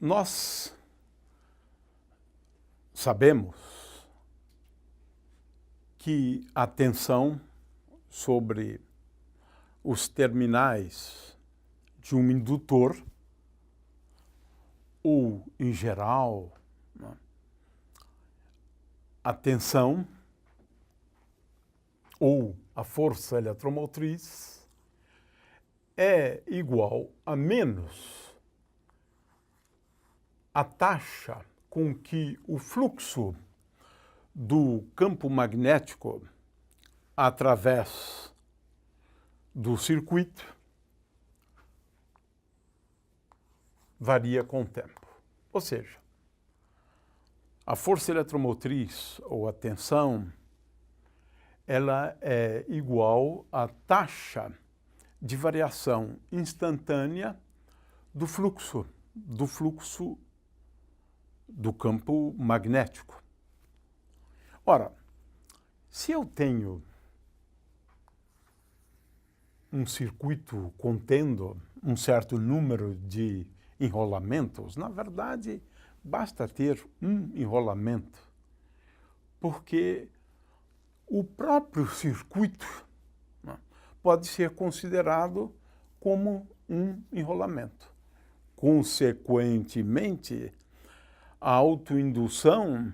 Nós sabemos que a tensão sobre os terminais de um indutor, ou, em geral, a tensão ou a força eletromotriz é igual a menos a taxa com que o fluxo do campo magnético através do circuito varia com o tempo. Ou seja, a força eletromotriz ou a tensão, ela é igual à taxa de variação instantânea do fluxo do campo magnético. Ora, se eu tenho um circuito contendo um certo número de enrolamentos, na verdade, basta ter um enrolamento, porque o próprio circuito pode ser considerado como um enrolamento. Consequentemente, a autoindução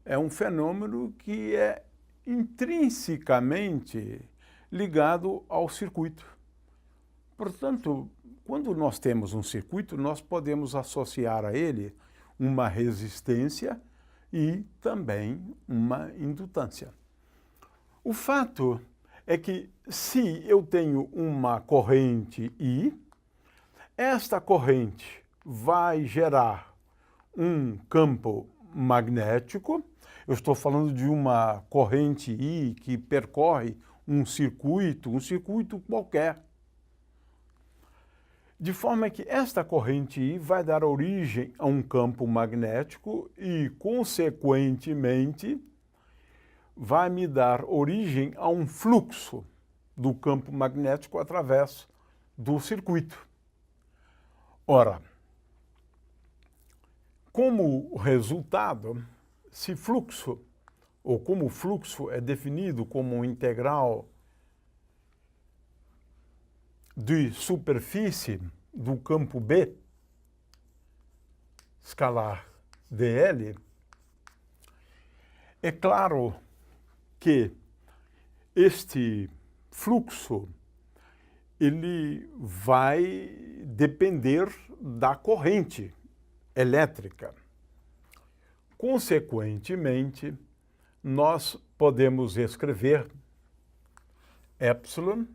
é um fenômeno que é intrinsecamente ligado ao circuito. Portanto, quando nós temos um circuito, nós podemos associar a ele uma resistência e também uma indutância. O fato é que, se eu tenho uma corrente I, esta corrente vai gerar um campo magnético. Eu estou falando de uma corrente I que percorre um circuito qualquer. De forma que esta corrente I vai dar origem a um campo magnético e, consequentemente, vai me dar origem a um fluxo do campo magnético através do circuito. Ora, como resultado, como o fluxo é definido como uma integral de superfície do campo B, escalar dl, é claro que este fluxo ele vai depender da corrente elétrica. Consequentemente, nós podemos escrever epsilon,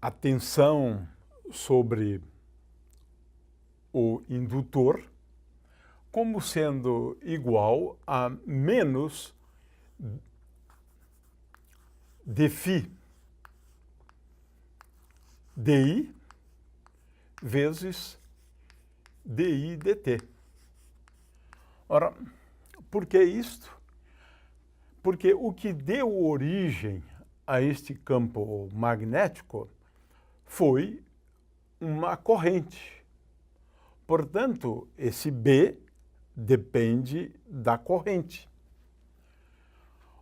a tensão sobre o indutor, como sendo igual a menos dφ di vezes di dt. Ora, por que isto? Porque o que deu origem a este campo magnético foi uma corrente. Portanto, esse B depende da corrente.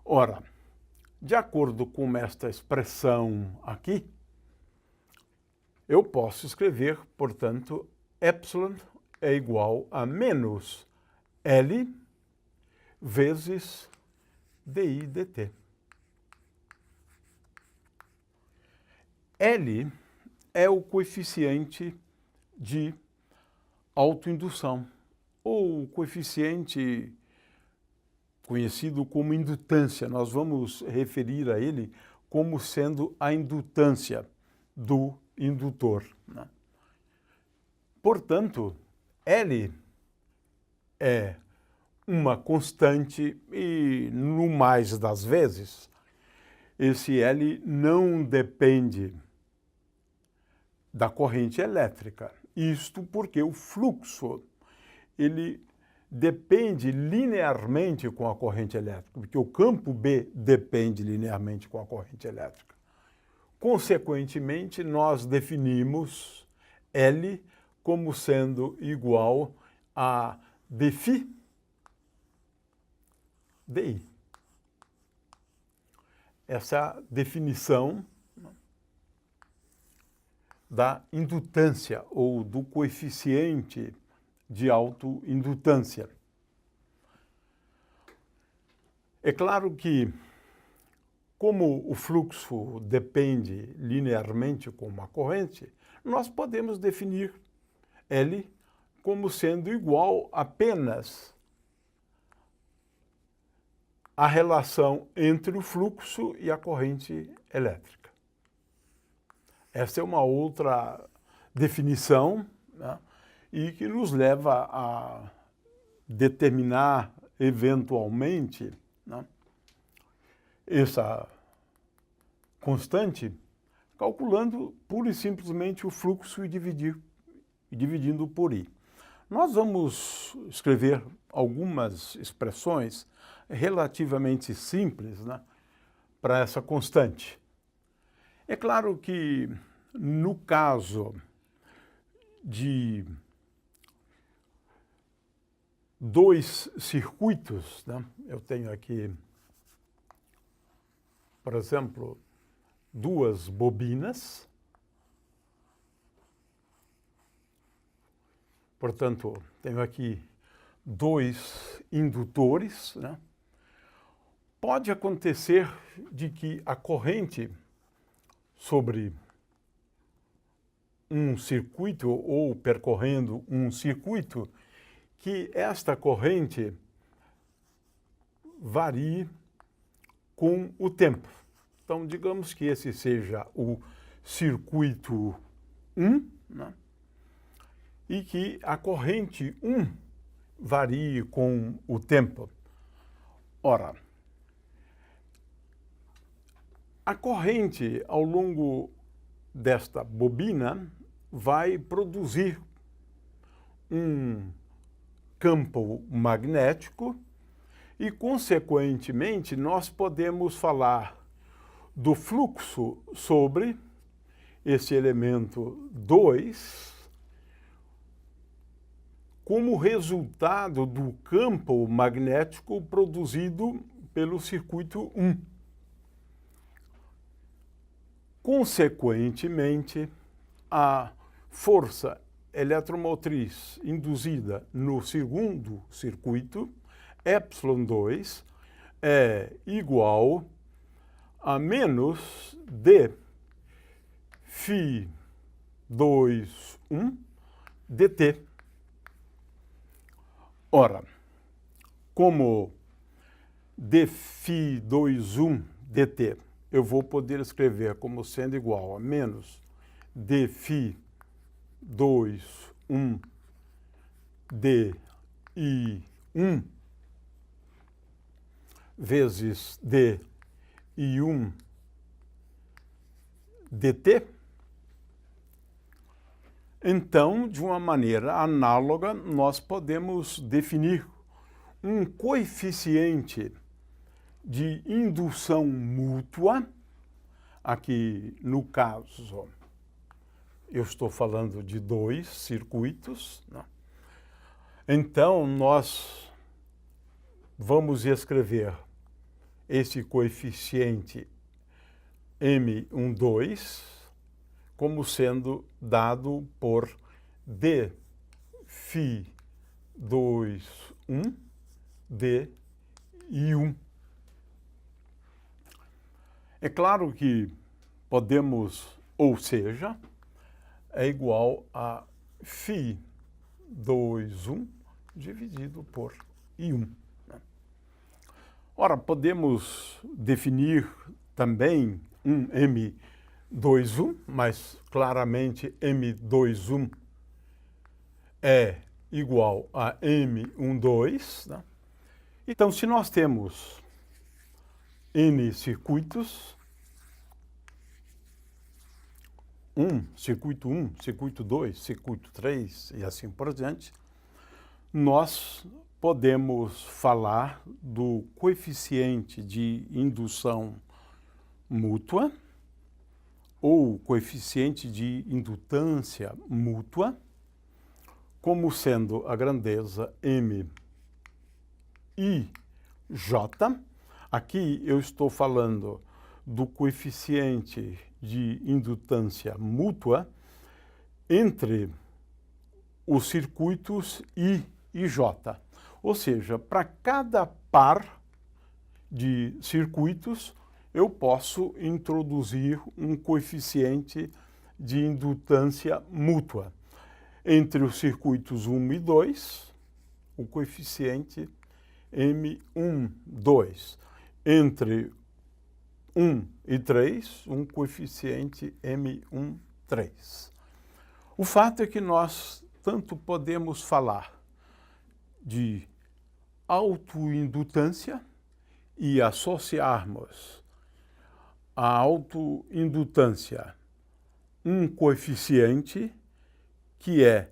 Ora, de acordo com esta expressão aqui, eu posso escrever, portanto, epsilon é igual a menos L vezes di dt. L é o coeficiente de autoindução, ou o coeficiente conhecido como indutância. Nós vamos referir a ele como sendo a indutância do indutor. Portanto, L é uma constante e, no mais das vezes, esse L não depende da corrente elétrica. Isto porque o fluxo ele depende linearmente com a corrente elétrica, porque o campo B depende linearmente com a corrente elétrica. Consequentemente, nós definimos L como sendo igual a dφ dI. Essa é a definição da indutância ou do coeficiente de autoindutância. É claro que, como o fluxo depende linearmente com uma corrente, nós podemos definir L como sendo igual apenas à relação entre o fluxo e a corrente elétrica. Essa é uma outra definição, né, e que nos leva a determinar eventualmente, né, essa constante calculando pura e simplesmente o fluxo e dividindo por I. Nós vamos escrever algumas expressões relativamente simples, né, para essa constante. É claro que no caso de dois circuitos, né, eu tenho aqui, por exemplo, duas bobinas. Portanto, tenho aqui dois indutores, né? Pode acontecer de que a corrente sobre um circuito ou percorrendo um circuito, que esta corrente varie com o tempo. Então, digamos que esse seja o circuito 1, né? E que a corrente 1 varie com o tempo. Ora, a corrente ao longo desta bobina vai produzir um campo magnético e, consequentemente, nós podemos falar do fluxo sobre esse elemento 2 como resultado do campo magnético produzido pelo circuito 1. Consequentemente, a força eletromotriz induzida no segundo circuito, ε2, é igual a menos d φ21 dt. Ora, como d φ21 dt eu vou poder escrever como sendo igual a menos d φ21 dI1 vezes dI1 dt, então, de uma maneira análoga, nós podemos definir um coeficiente de indução mútua. Aqui, no caso, eu estou falando de dois circuitos, né? Então, nós vamos escrever esse coeficiente M12 como sendo dado por d φ21 dI1. É claro que podemos, ou seja, é igual a φ21 dividido por I1. Ora, podemos definir também um M21, mas claramente M21 é igual a M12, né? Então, se nós temos N circuitos, circuito 1, circuito 2, circuito 3 e assim por diante, nós podemos falar do coeficiente de indução mútua ou coeficiente de indutância mútua como sendo a grandeza M e J. Aqui eu estou falando do coeficiente de indutância mútua entre os circuitos I e J. Ou seja, para cada par de circuitos, eu posso introduzir um coeficiente de indutância mútua. Entre os circuitos 1 e 2, o coeficiente M1, 2. Entre 1 e 3, um coeficiente M1, 3. O fato é que nós tanto podemos falar de autoindutância e associarmos à autoindutância um coeficiente que é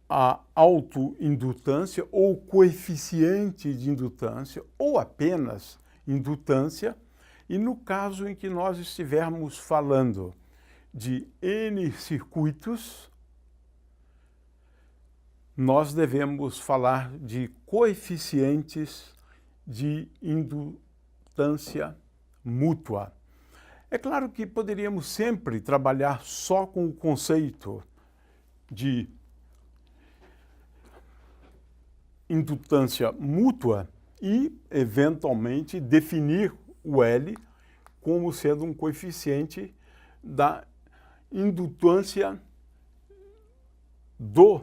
a autoindutância ou coeficiente de indutância ou apenas indutância, e no caso em que nós estivermos falando de N circuitos, nós devemos falar de coeficientes de indutância mútua. É claro que poderíamos sempre trabalhar só com o conceito de indutância mútua e, eventualmente, definir o L como sendo um coeficiente da indutância do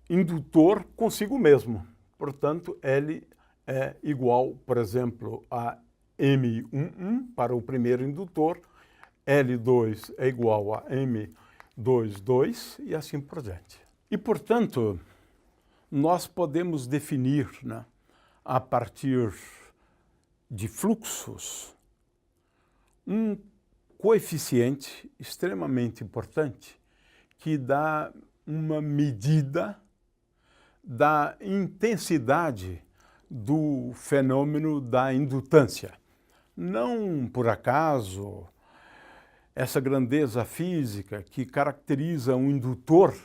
indutor consigo mesmo. Portanto, L é igual, por exemplo, a M11 para o primeiro indutor, L2 é igual a M22 e assim por diante. E, portanto, nós podemos definir, né, a partir de fluxos, um coeficiente extremamente importante que dá uma medida da intensidade do fenômeno da indutância. Não por acaso, essa grandeza física que caracteriza um indutor,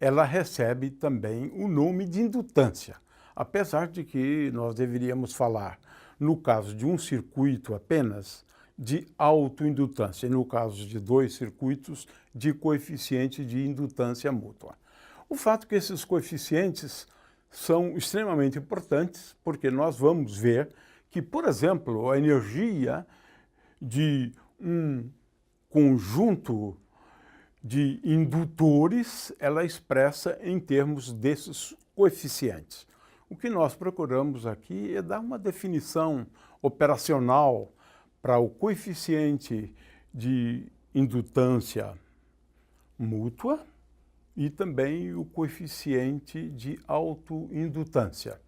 ela recebe também o nome de indutância, apesar de que nós deveríamos falar, no caso de um circuito apenas, de autoindutância, e no caso de dois circuitos, de coeficiente de indutância mútua. O fato é que esses coeficientes são extremamente importantes, porque nós vamos ver que, por exemplo, a energia de um conjunto de indutores, ela é expressa em termos desses coeficientes. O que nós procuramos aqui é dar uma definição operacional para o coeficiente de indutância mútua e também o coeficiente de autoindutância.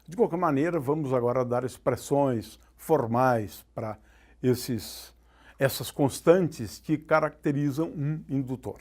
De qualquer maneira, vamos agora dar expressões formais para essas constantes que caracterizam um indutor.